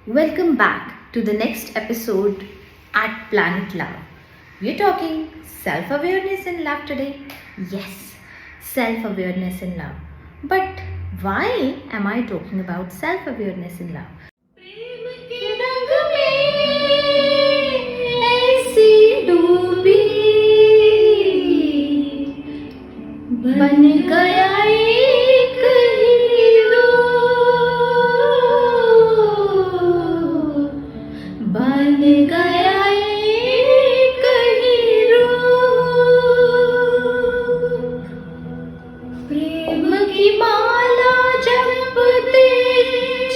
Welcome back to the next episode at Planet Love. We're talking self-awareness in love today. Yes, self-awareness in love. But why am I talking about self-awareness in love? प्रेम के रंग में ऐसी डूबी बन गया एक hero बन गया एक हीरो प्रेम की माला जपते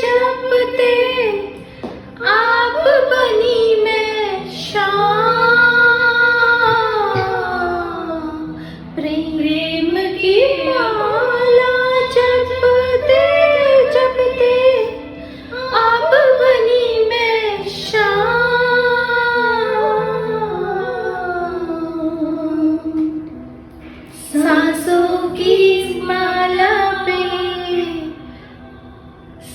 जपते आप बनी मैं शाम प्रेम की माला जपते जपते आप बनी मैं शाम सांसों की माला पे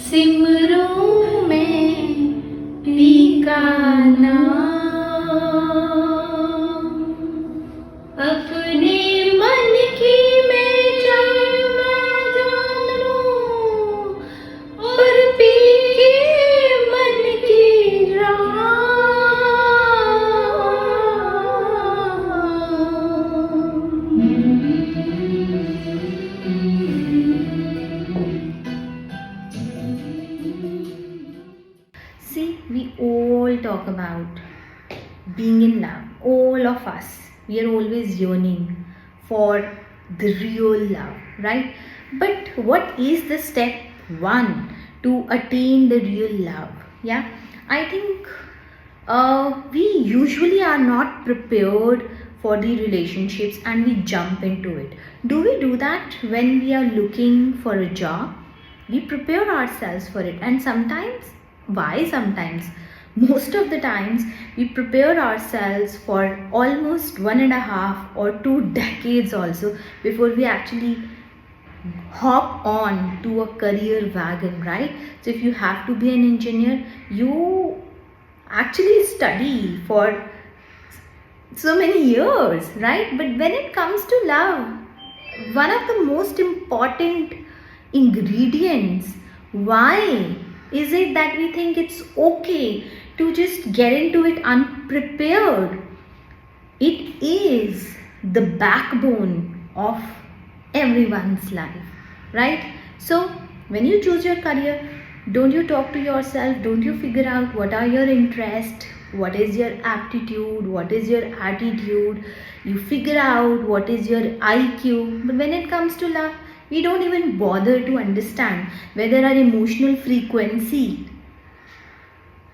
सिमरूं में पी का नाम अपने मन की मैं जान लूं और पी के मन की Ram See, we all talk about being in love. All of us, we are always yearning for the real love, right? But what is the step one to attain the real love? Yeah, I think we usually are not prepared for the relationships and we jump into it. Do we do that when we are looking for a job? We prepare ourselves for it, and sometimes, why sometimes, most of the times we prepare ourselves for almost 1.5 or 2 decades also before we actually hop on to a career wagon, right? So if you have to be an engineer, you actually study for so many years, right? But when it comes to love, one of the most important ingredients, why is it that we think it's okay to just get into it unprepared? It is the backbone of everyone's life, right? So when you choose your career, don't you talk to yourself, don't you figure out what are your interests, what is your aptitude, what is your attitude, you figure out what is your IQ. But when it comes to love, we don't even bother to understand whether our emotional frequency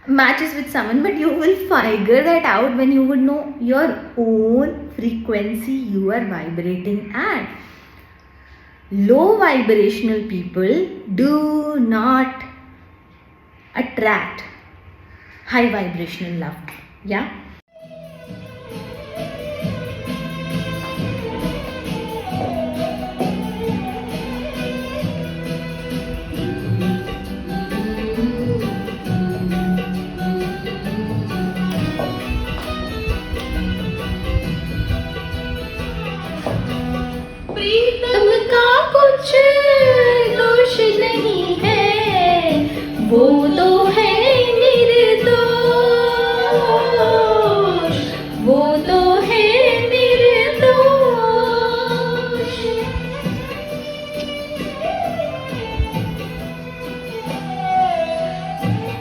matches with someone, but you will figure that out when you would know your own frequency you are vibrating at. Low vibrational people do not attract high vibrational love. Yeah. प्रीतम का कुछ दोष नहीं है, वो तो है निर्दोष, वो तो है निर्दोष।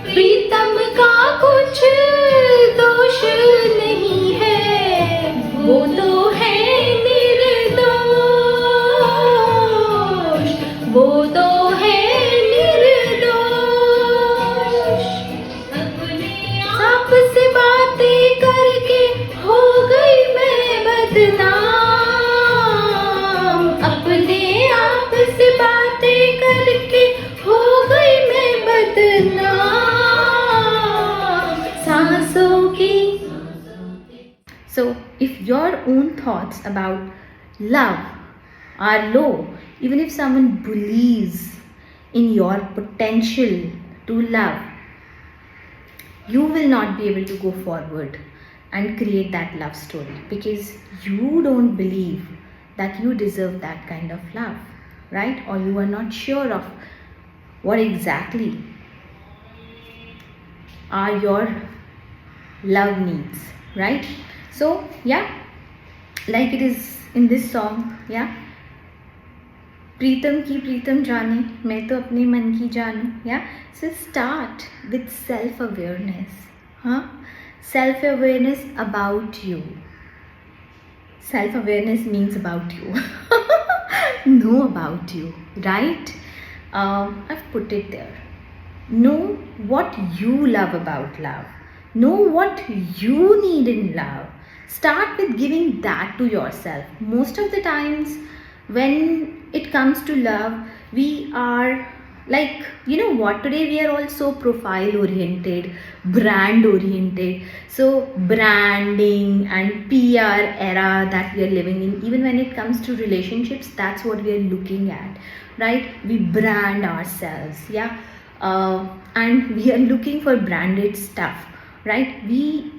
प्रीतम का कुछ दोष नहीं है, वो तो है वो तो है निर्दोष। अपने आप से बातें करके हो गई मैं बदनाम, अपने आप से बातें करके हो गई मैं बदनाम सांसों की। So if your own thoughts about love are low, even if someone believes in your potential to love, you will not be able to go forward and create that love story, because you don't believe that you deserve that kind of love, right? Or you are not sure of what exactly are your love needs, right? So yeah, like it is in this song, yeah, प्रीतम की प्रीतम जाने मैं तो अपने मन की जानूं, yeah. So start with self awareness, huh? Self awareness about you. Self awareness means about you. Know about you, right? I've put it there. Know what you love about love. Know what you need in love. Start with giving that to yourself. Most of the times when it comes to love, we are like, you know what, today we are also profile oriented, brand oriented. So branding and PR era that we are living in, even when it comes to relationships, that's what we are looking at, right? We brand ourselves, yeah. And we are looking for branded stuff, right? We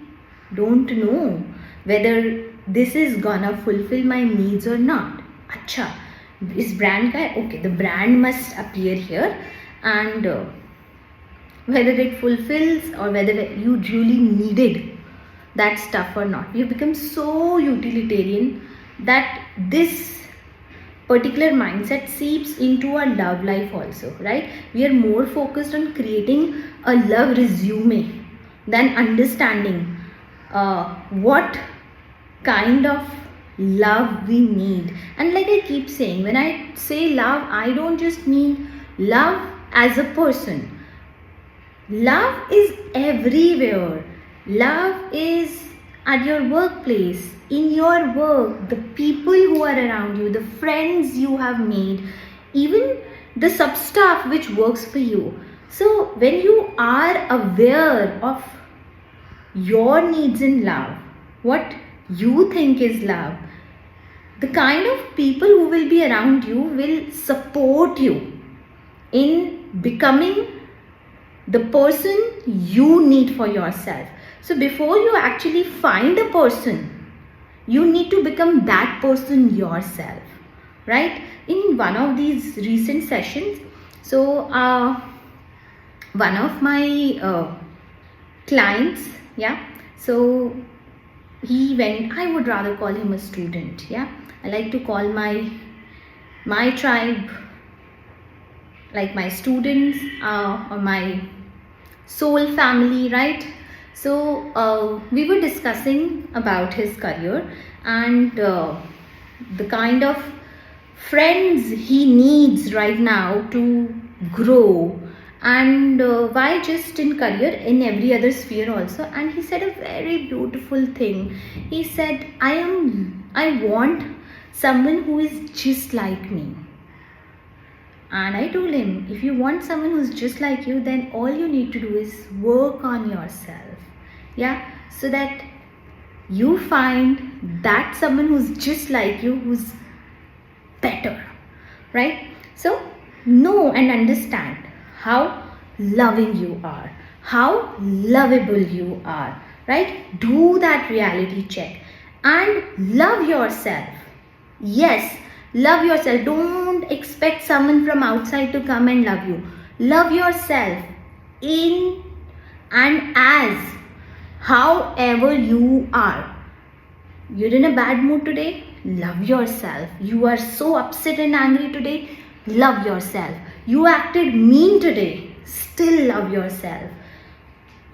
don't know whether this is gonna fulfill my needs or not. Acha, is brand ka hai? Okay, the brand must appear here, and whether it fulfills or whether you really needed that stuff or not. We have become so utilitarian that this particular mindset seeps into our love life also, right? We are more focused on creating a love resume than understanding what kind of love we need. And like I keep saying, when I say love, I don't just mean love as a person. Love is everywhere. Love is at your workplace, in your work, the people who are around you, the friends you have made, even the sub-staff which works for you. So when you are aware of your needs in love, what you think is love, the kind of people who will be around you will support you in becoming the person you need for yourself. So before you actually find a person, you need to become that person yourself, right? In one of these recent sessions, so one of my clients, yeah, so he went, I would rather call him a student, yeah. I like to call my tribe like my students or my soul family, right? So we were discussing about his career and the kind of friends he needs right now to grow, and why just in career, in every other sphere also. And he said a very beautiful thing. He said, I want someone who is just like me. And I told him, if you want someone who's just like you, then all you need to do is work on yourself, yeah, so that you find that someone who's just like you, who's better, right? So know and understand how loving you are, how lovable you are, right? Do that reality check and love yourself. Yes, love yourself. Don't expect someone from outside to come and love you. Love yourself in and as however you are. You're in a bad mood today? Love yourself. You are so upset and angry today? Love yourself. You acted mean today? Still love yourself.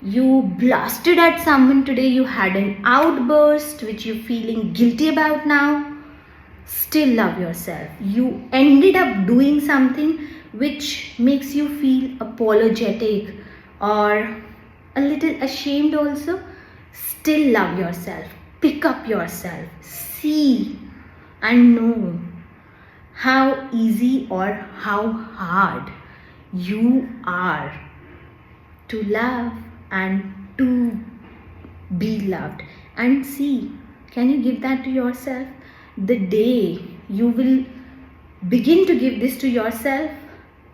You blasted at someone today, you had an outburst which you're feeling guilty about now? Still love yourself. You ended up doing something which makes you feel apologetic or a little ashamed also? Still love yourself. Pick up yourself. See and know how easy or how hard you are to love and to be loved. And see, can you give that to yourself? The day you will begin to give this to yourself,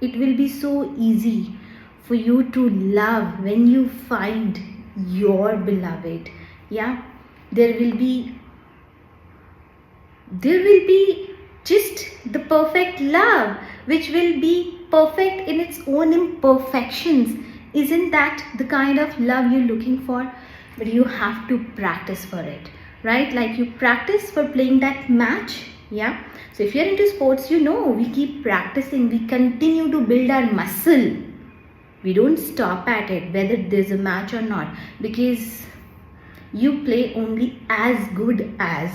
it will be so easy for you to love when you find your beloved. Yeah, there will be just the perfect love, which will be perfect in its own imperfections. Isn't that the kind of love you're looking for? But you have to practice for it, right? Like you practice for playing that match. Yeah, so if you're into sports, we keep practicing, we continue to build our muscle. We don't stop at it whether there's a match or not, because you play only as good as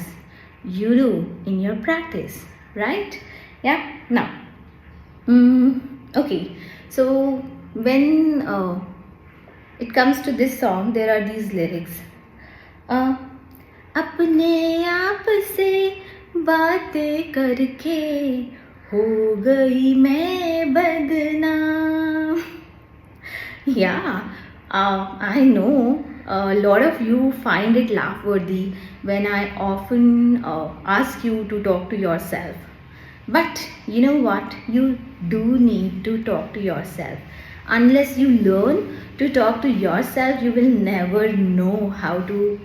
you do in your practice, right? Yeah. Now, okay, so when it comes to this song, there are these lyrics. अपने आप से बातें करके हो गई मैं बदनाम. Yeah, I know a lot of you find it laugh-worthy when I often ask you to talk to yourself. But you know what? You do need to talk to yourself. Unless you learn to talk to yourself, you will never know how to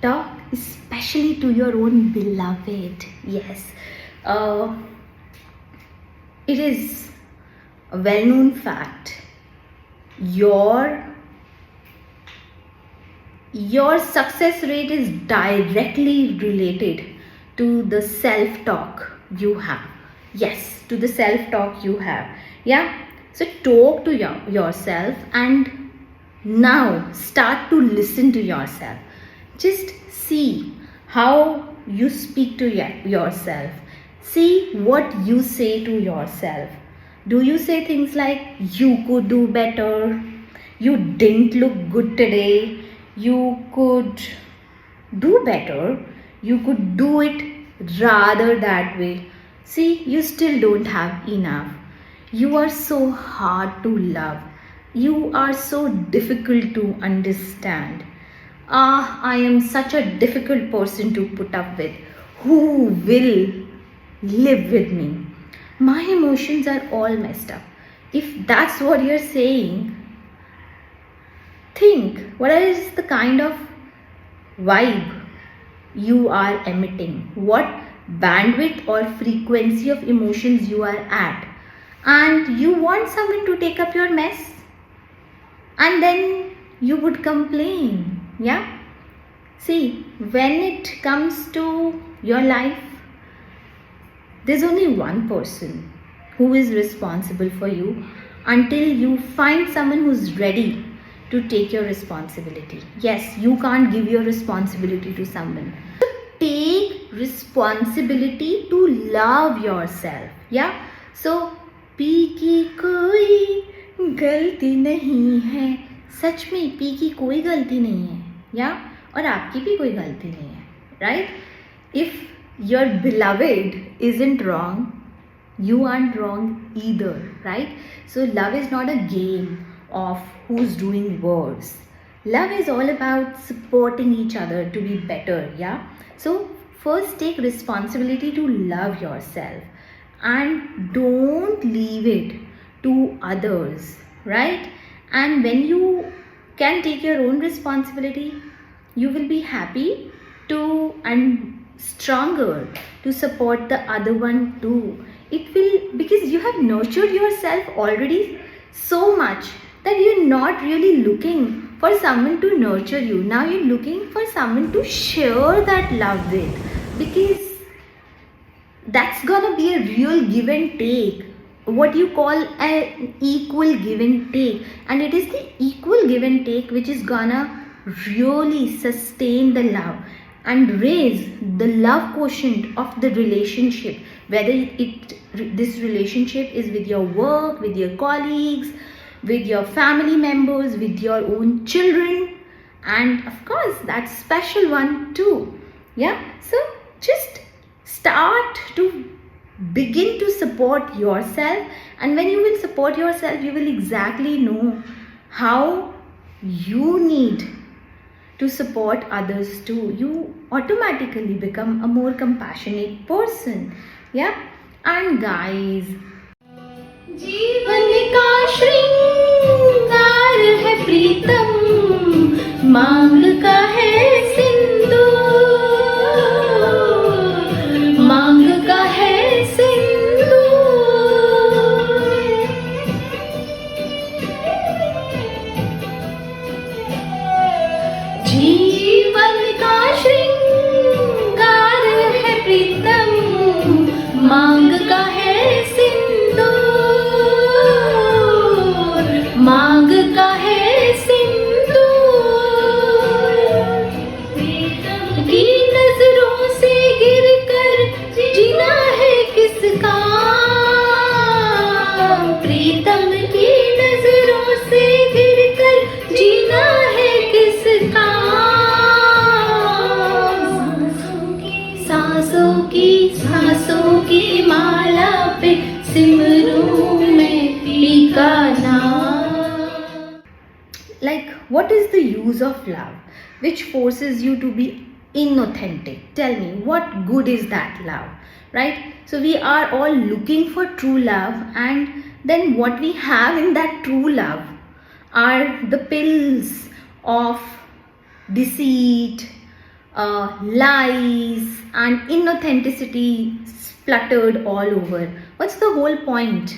talk, especially to your own beloved. Yes, it is a well-known fact. Your success rate is directly related to the self-talk you have. Yes, to the self-talk you have. Yeah, so talk to yourself, and now start to listen to yourself. Just see how you speak to yourself. See what you say to yourself. Do you say things like, you could do better, you didn't look good today, you could do better, you could do it rather that way? See, you still don't have enough. You are so hard to love. You are so difficult to understand. I am such a difficult person to put up with. Who will live with me? My emotions are all messed up. If that's what you're saying, think what is the kind of vibe you are emitting, what bandwidth or frequency of emotions you are at, and you want someone to take up your mess, and then you would complain. Yeah, see, when it comes to your life, there's only one person who is responsible for you until you find someone who's ready to take your responsibility. Yes, you can't give your responsibility to someone. Take responsibility to love yourself. Yeah, so P की कोई गलती नहीं है. सच में P की कोई गलती नहीं है. या और आपकी भी कोई गलती नहीं है. Right? If your beloved isn't wrong, you aren't wrong either. Right? So love is not a game of who's doing worse. Love is all about supporting each other to be better. Yeah, so first take responsibility to love yourself and don't leave it to others, right? And when you can take your own responsibility, you will be happy to and stronger to support the other one too. It will, because you have nurtured yourself already so much that you're not really looking for someone to nurture you. Now you're looking for someone to share that love with, because that's gonna be a real give and take, what you call an equal give and take. And it is the equal give and take which is gonna really sustain the love and raise the love quotient of the relationship, whether this relationship is with your work, with your colleagues, with your family members, with your own children, and of course that special one too. Yeah, so just start to begin to support yourself, and when you will support yourself, you will exactly know how you need to support others too. You automatically become a more compassionate person. Yeah, and guys, जीवन का श्रृंगार मांग का है सिंदूर, मांग का है सिंदूर। जीवन का श्रृंगार है प्रीतम, मांग का है सिंदूर, मांग का है सिंदूर। की नजरों से गिरकर जीना है किसका, प्रीतम की नजरों से गिरकर जीना है किसका। सांसों की माला पे सिमरूं मैं पी का नाम। Like, what is the use of love which forces you to be inauthentic? Tell me, what good is that love, right? So we are all looking for true love, and then what we have in that true love are the pills of deceit, lies and inauthenticity spluttered all over. What's the whole point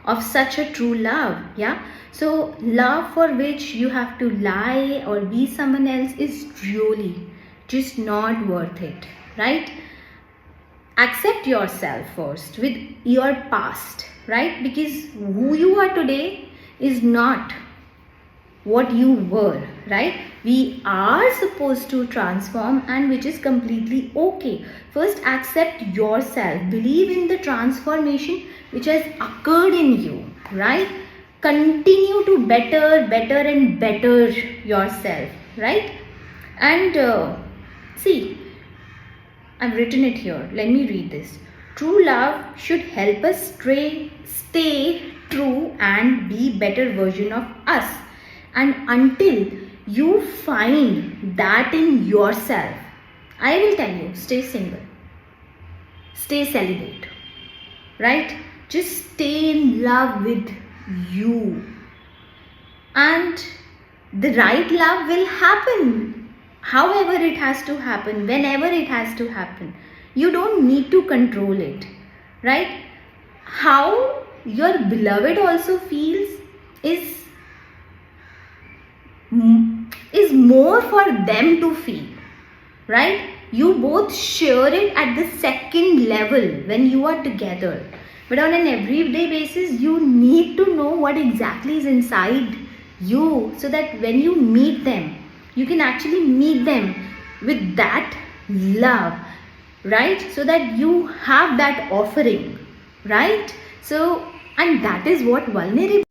of such a true love? Yeah, so love for which you have to lie or be someone else is really just not worth it, right? Accept yourself first with your past, right? Because who you are today is not what you were, right? We are supposed to transform, and which is completely okay. First accept yourself, believe in the transformation which has occurred in you, right? Continue to better and better yourself, right? And see, I've written it here, let me read this. True love should help us stay true and be better version of us. And until you find that in yourself, I will tell you, stay single, stay celibate, right? Just stay in love with you, and the right love will happen, however it has to happen, whenever it has to happen. You don't need to control it, right? How your beloved also feels is more for them to feel, right? You both share it at the second level when you are together, but on an everyday basis you need to know what exactly is inside you, so that when you meet them, you can actually meet them with that love, right? So that you have that offering, right? So, and that is what vulnerability.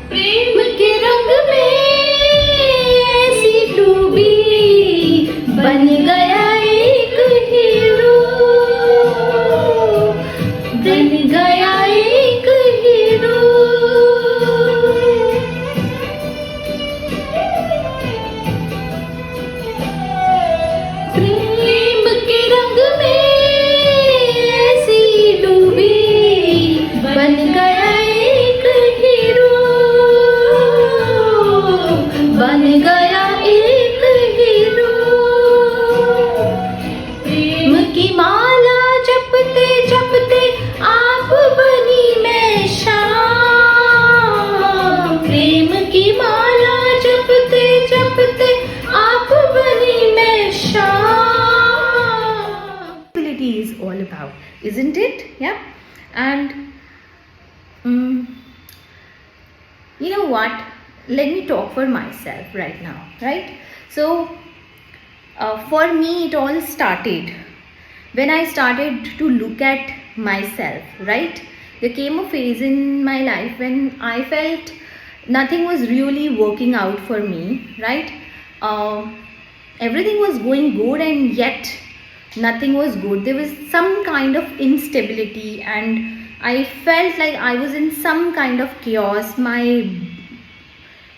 प्रेम के रंग में ऐसी डूबी, बन गया एक hero, बन गया एक हीरो। प्रेम के रंग में ऐसी डूबी, बन गया एक हीरो, बन गया एक हीरो। प्रेम की माला जपते जपते आप बनी मैं शाम, प्रेम की माला जपते जपते आप बनी मैं शाम। It is all about, isn't it? Yeah. And you know what, let me talk for myself right now, right? So for me it all started when I started to look at myself, right? There came a phase in my life when I felt nothing was really working out for me, right? Everything was going good and yet nothing was good. There was some kind of instability and I felt like I was in some kind of chaos. My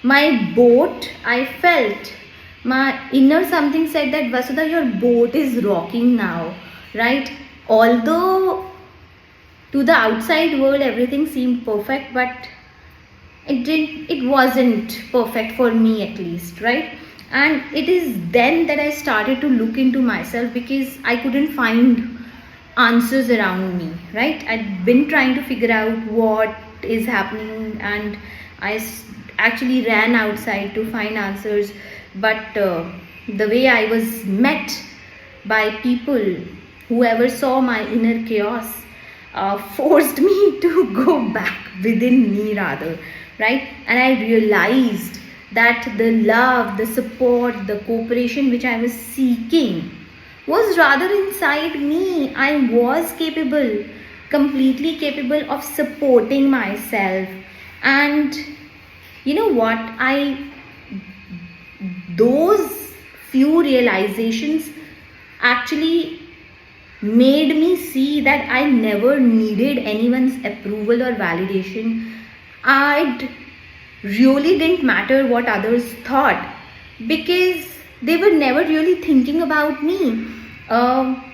my boat, I felt my inner something said that Vasudha, your boat is rocking now, right? Although to the outside world everything seemed perfect, but it wasn't perfect for me, at least, right? And it is then that I started to look into myself, because I couldn't find answers around me, right? I'd been trying to figure out what is happening, and actually ran outside to find answers. But the way I was met by people, whoever saw my inner chaos, forced me to go back within me, rather, right? And I realized that the love, the support, the cooperation which I was seeking was rather inside me. I was capable, completely capable of supporting myself. And you know what? Those few realizations actually made me see that I never needed anyone's approval or validation. I really didn't matter what others thought, because they were never really thinking about me.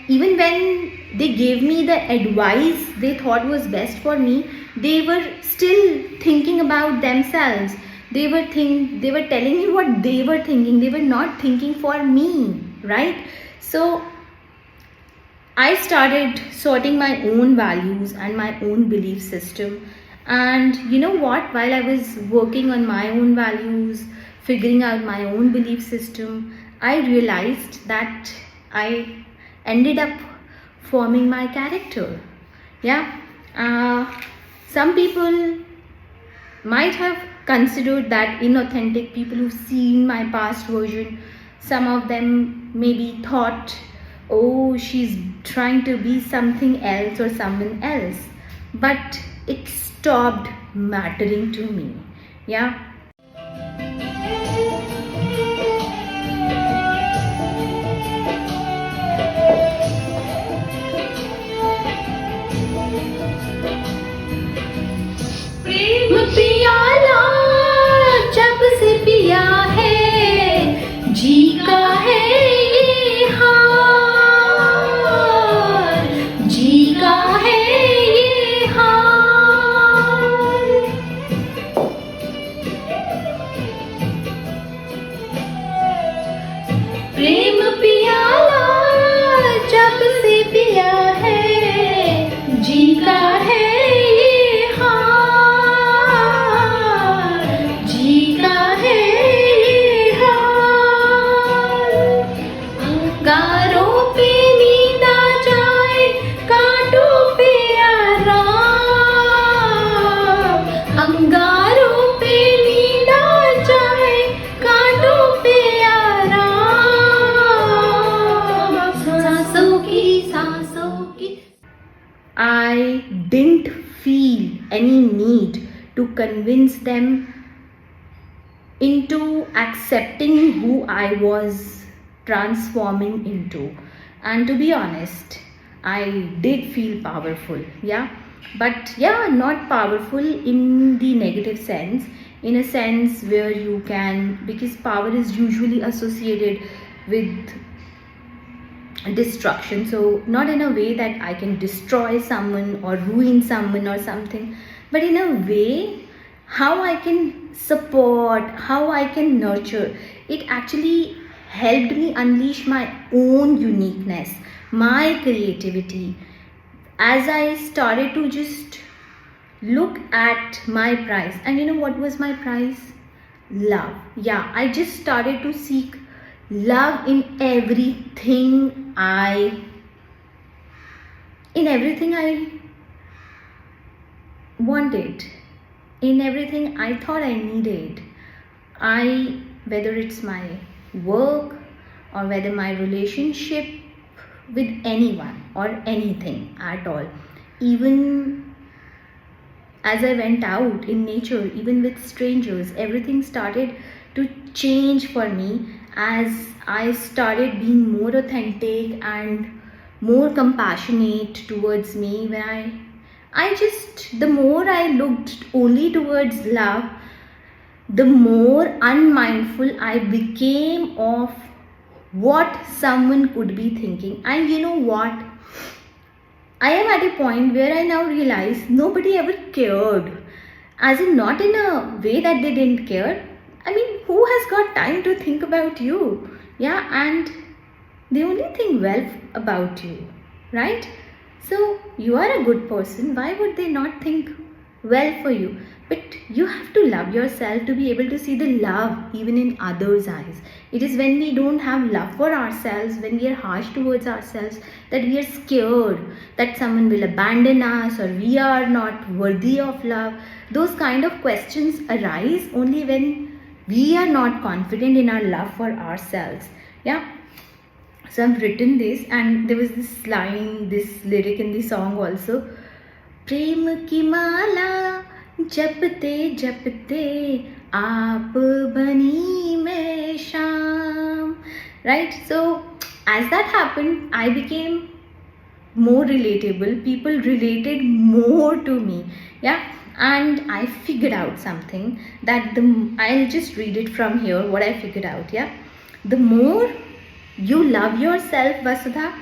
Even when they gave me the advice they thought was best for me, they were still thinking about themselves. They were telling me what they were thinking. They were not thinking for me, right? So I started sorting my own values and my own belief system. And you know what? While I was working on my own values, figuring out my own belief system, I realized that I ended up forming my character. Yeah. Some people might have considered that inauthentic. People who've seen my past version, some of them maybe thought, oh, she's trying to be something else or someone else. But it stopped mattering to me. Yeah. प्रेम पियाला जब से पिया है, जी का है ये हाल, जी का है ये हाल। प्रेम पियाला जब से पिया है, जी का है ये हाल, जी का है ये हाल। अंगारों पे नींद आ जाए, कांटों पे आराम, अंगारों पे नींद आ जाए, कांटों पे आराम, सांसों की I didn't feel any need to convince them into accepting who I was transforming into. And to be honest, I did feel powerful, yeah. But yeah, not powerful in the negative sense, in a sense where you can, because power is usually associated with destruction. So not in a way that I can destroy someone or ruin someone or something, but in a way how I can support, how I can nurture. It actually helped me unleash my own uniqueness, my creativity, as I started to just look at my prize. And you know what was my prize? Love. Yeah, I just started to seek love in everything I wanted, in everything I thought I needed. Whether it's my work or whether my relationship with anyone or anything at all, even as I went out in nature, even with strangers, everything started to change for me as I started being more authentic and more compassionate towards me. The more I looked only towards love, the more unmindful I became of what someone could be thinking. And you know what? I am at a point where I now realize nobody ever cared. As in, not in a way that they didn't care. I mean, who has got time to think about you? Yeah, and they only think well about you, right? So, you are a good person. Why would they not think well for you? But you have to love yourself to be able to see the love even in others' eyes. It is when we don't have love for ourselves, when we are harsh towards ourselves, that we are scared that someone will abandon us or we are not worthy of love. Those kind of questions arise only when we are not confident in our love for ourselves. Yeah. So I've written this, and there was this line, this lyric in the song also. Prem ki mala जपते जपते आप बनी मैं शाम. Right? So as that happened, I became more relatable. People related more to me. Yeah. And I figured out something that I'll just read it from here, what I figured out. Yeah. The more you love yourself, Vasudha,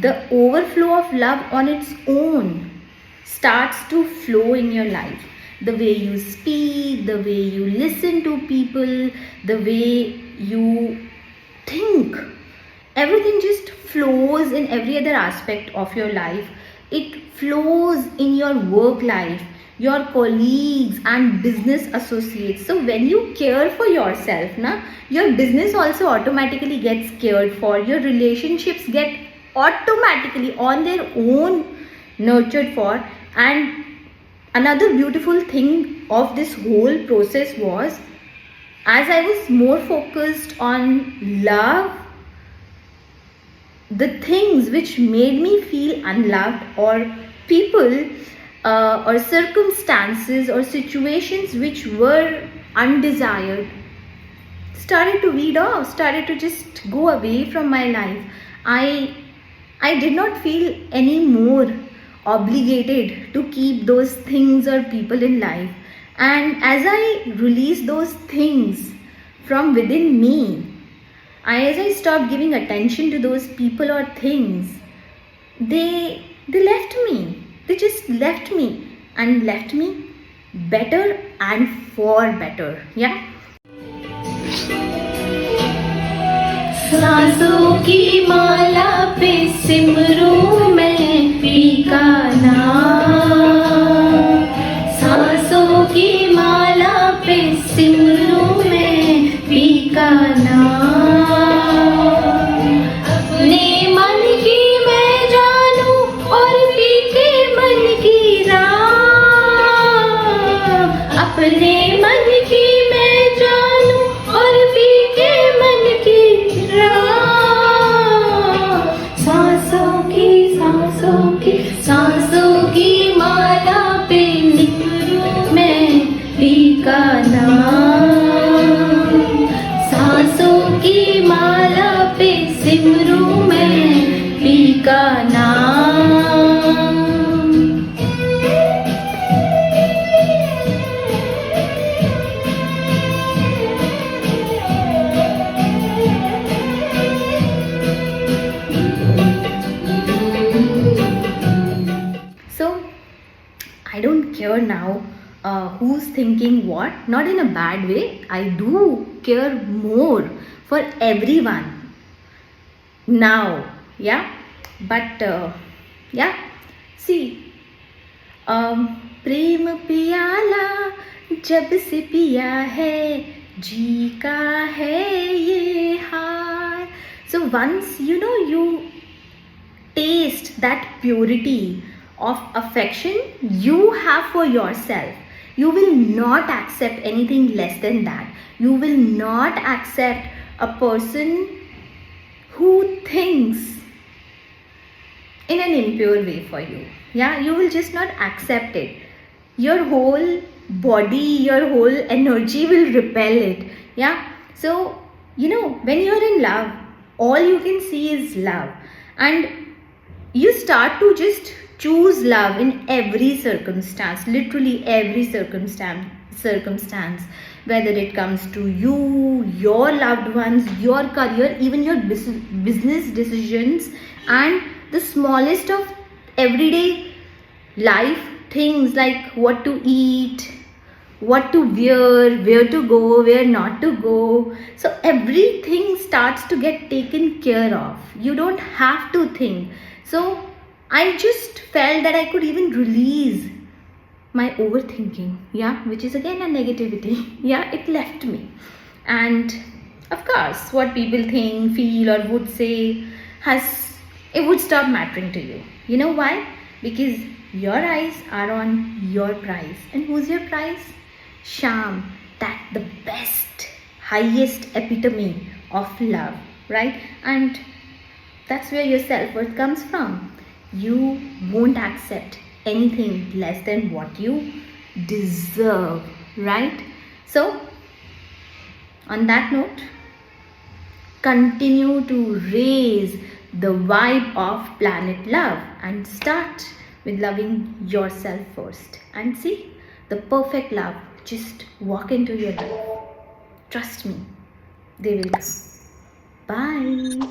the overflow of love on its own starts to flow in your life. The way you speak, the way you listen to people, the way you think, everything just flows in every other aspect of your life. It flows in your work life, your colleagues and business associates. So when you care for yourself, your business also automatically gets cared for. Your relationships get automatically on their own nurtured for. And another beautiful thing of this whole process was, as I was more focused on love, the things which made me feel unloved, or people or circumstances or situations which were undesired, started to weed off, started to just go away from my life. I did not feel any more obligated to keep those things or people in life. And as I released those things from within me, as I stopped giving attention to those people or things, they left me. They just left me, and left me better and for better. Yeah. सांसों की माला पे सिमरूं मैं P का नाम. सांसों की माला पे सिमरूं मैं पी का नाम. अपने मन की मैं जानूं और पी के मन की राम. अपने मन की मैं जानूं और पी के मन की सांसों की माला पे सिमरूं मैं पी का नाम. सांसों की माला पे सिमरूं मैं पी का नाम. I don't care now who's thinking what, not in a bad way. I do care more for everyone now. Yeah. But yeah, see, प्रेम पियाला जब से पिया है जी का है ये हार. So once you taste that purity of affection you have for yourself, you will not accept anything less than that. You will not accept a person who thinks in an impure way for you. Yeah, you will just not accept it. Your whole body, your whole energy will repel it. Yeah. So when you're in love, all you can see is love, and you start to just choose love in every circumstance, literally every circumstance circumstance, whether it comes to you, your loved ones, your career, even your business decisions, and the smallest of everyday life things like what to eat, what to wear, where to go, where not to go. So everything starts to get taken care of. You don't have to think. So I just felt that I could even release my overthinking, yeah, which is again a negativity. Yeah, it left me. And of course, what people think, feel, or would say it would stop mattering to you. You know why? Because your eyes are on your prize. And who's your prize? Sham, that the best, highest epitome of love, right? And that's where your self-worth comes from. You won't accept anything less than what you deserve, right? So on that note, continue to raise the vibe of planet love and start with loving yourself first, and see the perfect love just walk into your life. Trust me, they will come. Bye.